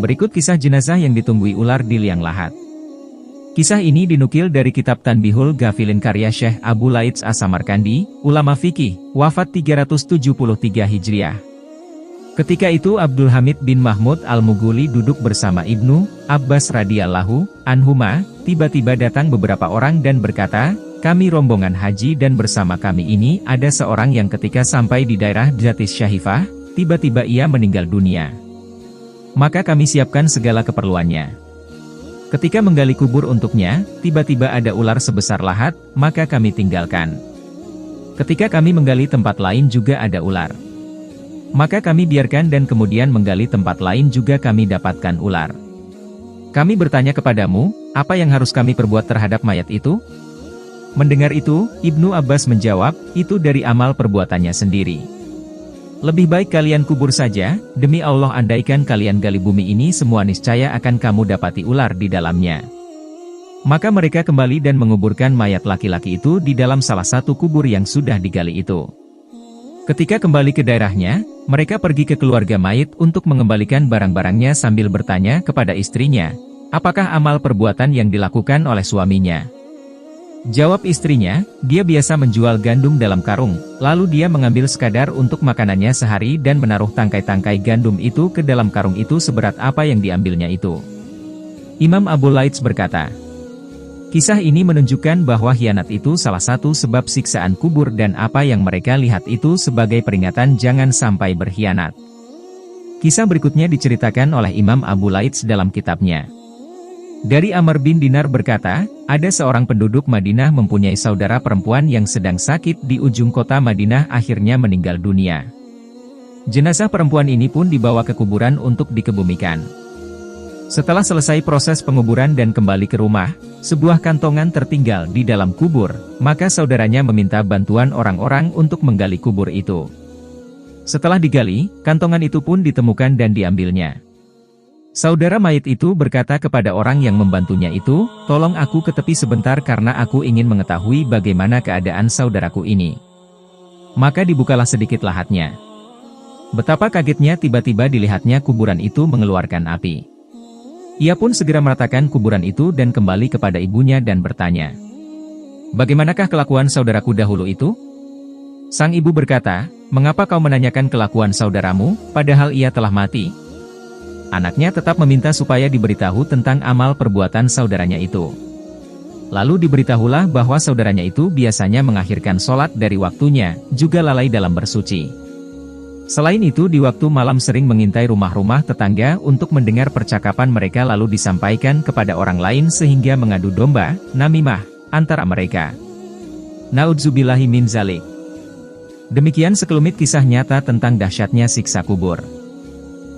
Berikut kisah jenazah yang ditunggui ular di liang lahat. Kisah ini dinukil dari kitab Tanbihul Ghafilin karya Syekh Abu Laits As-Samarkandi, ulama fikih, wafat 373 Hijriah. Ketika itu Abdul Hamid bin Mahmud Al-Mughuli duduk bersama Ibnu Abbas radhiyallahu anhuma, tiba-tiba datang beberapa orang dan berkata, "Kami rombongan haji dan bersama kami ini ada seorang yang ketika sampai di daerah Dzatis Syahifah, tiba-tiba ia meninggal dunia. Maka kami siapkan segala keperluannya. Ketika menggali kubur untuknya, tiba-tiba ada ular sebesar lahat, maka kami tinggalkan. Ketika kami menggali tempat lain juga ada ular. Maka kami biarkan dan kemudian menggali tempat lain juga kami dapatkan ular. Kami bertanya kepadamu, apa yang harus kami perbuat terhadap mayat itu?" Mendengar itu, Ibnu Abbas menjawab, "Itu dari amal perbuatannya sendiri. Lebih baik kalian kubur saja, demi Allah andaikan kalian gali bumi ini semua niscaya akan kamu dapati ular di dalamnya." Maka mereka kembali dan menguburkan mayat laki-laki itu di dalam salah satu kubur yang sudah digali itu. Ketika kembali ke daerahnya, mereka pergi ke keluarga mayit untuk mengembalikan barang-barangnya sambil bertanya kepada istrinya, apakah amal perbuatan yang dilakukan oleh suaminya. Jawab istrinya, dia biasa menjual gandum dalam karung, lalu dia mengambil sekadar untuk makanannya sehari dan menaruh tangkai-tangkai gandum itu ke dalam karung itu seberat apa yang diambilnya itu. Imam Abu Laits berkata, kisah ini menunjukkan bahwa khianat itu salah satu sebab siksaan kubur dan apa yang mereka lihat itu sebagai peringatan jangan sampai berkhianat. Kisah berikutnya diceritakan oleh Imam Abu Laits dalam kitabnya. Dari Amr bin Dinar berkata, ada seorang penduduk Madinah mempunyai saudara perempuan yang sedang sakit di ujung kota Madinah akhirnya meninggal dunia. Jenazah perempuan ini pun dibawa ke kuburan untuk dikebumikan. Setelah selesai proses penguburan dan kembali ke rumah, sebuah kantongan tertinggal di dalam kubur, maka saudaranya meminta bantuan orang-orang untuk menggali kubur itu. Setelah digali, kantongan itu pun ditemukan dan diambilnya. Saudara mayit itu berkata kepada orang yang membantunya itu, "Tolong aku ke tepi sebentar karena aku ingin mengetahui bagaimana keadaan saudaraku ini." Maka dibukalah sedikit lahatnya. Betapa kagetnya tiba-tiba dilihatnya kuburan itu mengeluarkan api. Ia pun segera meratakan kuburan itu dan kembali kepada ibunya dan bertanya, "Bagaimanakah kelakuan saudaraku dahulu itu?" Sang ibu berkata, "Mengapa kau menanyakan kelakuan saudaramu, padahal ia telah mati?" Anaknya tetap meminta supaya diberitahu tentang amal perbuatan saudaranya itu. Lalu diberitahulah bahwa saudaranya itu biasanya mengakhirkan sholat dari waktunya, juga lalai dalam bersuci. Selain itu di waktu malam sering mengintai rumah-rumah tetangga untuk mendengar percakapan mereka lalu disampaikan kepada orang lain sehingga mengadu domba, namimah, antara mereka. Naudzubillahi min zalik. Demikian sekelumit kisah nyata tentang dahsyatnya siksa kubur.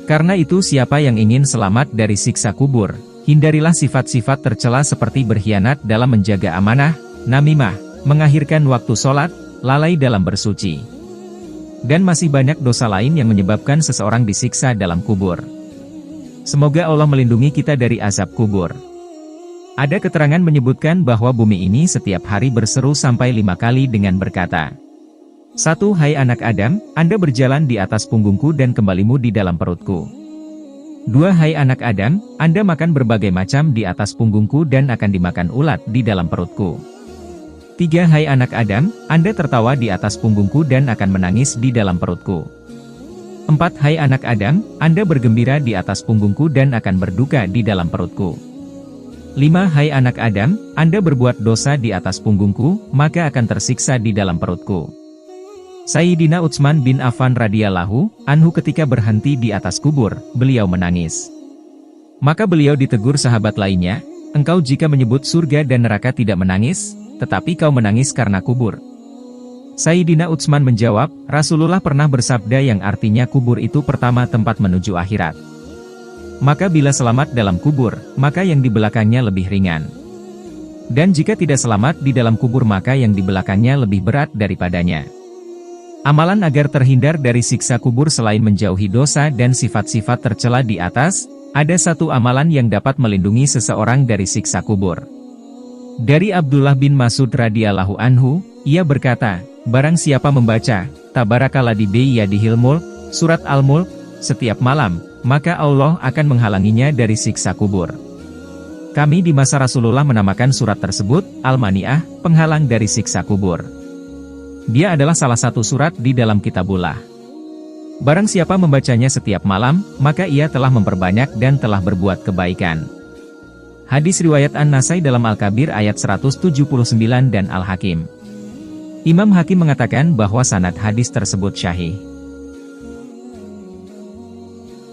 Karena itu siapa yang ingin selamat dari siksa kubur, hindarilah sifat-sifat tercela seperti berkhianat dalam menjaga amanah, namimah, mengakhirkan waktu sholat, lalai dalam bersuci. Dan masih banyak dosa lain yang menyebabkan seseorang disiksa dalam kubur. Semoga Allah melindungi kita dari azab kubur. Ada keterangan menyebutkan bahwa bumi ini setiap hari berseru sampai 5 kali dengan berkata, 1. Hai anak Adam, Anda berjalan di atas punggungku dan kembalimu di dalam perutku. 2. Hai anak Adam, Anda makan berbagai macam di atas punggungku dan akan dimakan ulat di dalam perutku. 3. Hai anak Adam, Anda tertawa di atas punggungku dan akan menangis di dalam perutku. 4. Hai anak Adam, Anda bergembira di atas punggungku dan akan berduka di dalam perutku. 5. Hai anak Adam, Anda berbuat dosa di atas punggungku, maka akan tersiksa di dalam perutku. Sayyidina Utsman bin Affan radhiyallahu anhu ketika berhenti di atas kubur, beliau menangis. Maka beliau ditegur sahabat lainnya, "Engkau jika menyebut surga dan neraka tidak menangis, tetapi kau menangis karena kubur." Sayyidina Utsman menjawab, "Rasulullah pernah bersabda yang artinya kubur itu pertama tempat menuju akhirat. Maka bila selamat dalam kubur, maka yang di belakangnya lebih ringan. Dan jika tidak selamat di dalam kubur maka yang di belakangnya lebih berat daripadanya." Amalan agar terhindar dari siksa kubur selain menjauhi dosa dan sifat-sifat tercela di atas, ada satu amalan yang dapat melindungi seseorang dari siksa kubur. Dari Abdullah bin Mas'ud radhiyallahu anhu, ia berkata, barang siapa membaca, Tabarakalladzi biyadihil mulk, surat Al-Mulk, setiap malam, maka Allah akan menghalanginya dari siksa kubur. Kami di masa Rasulullah menamakan surat tersebut, Al-Mani'ah, penghalang dari siksa kubur. Dia adalah salah satu surat di dalam Kitabullah. Barang siapa membacanya setiap malam, maka ia telah memperbanyak dan telah berbuat kebaikan. Hadis riwayat An-Nasai dalam Al-Kabir ayat 179 dan Al-Hakim. Imam Hakim mengatakan bahwa sanad hadis tersebut syahih.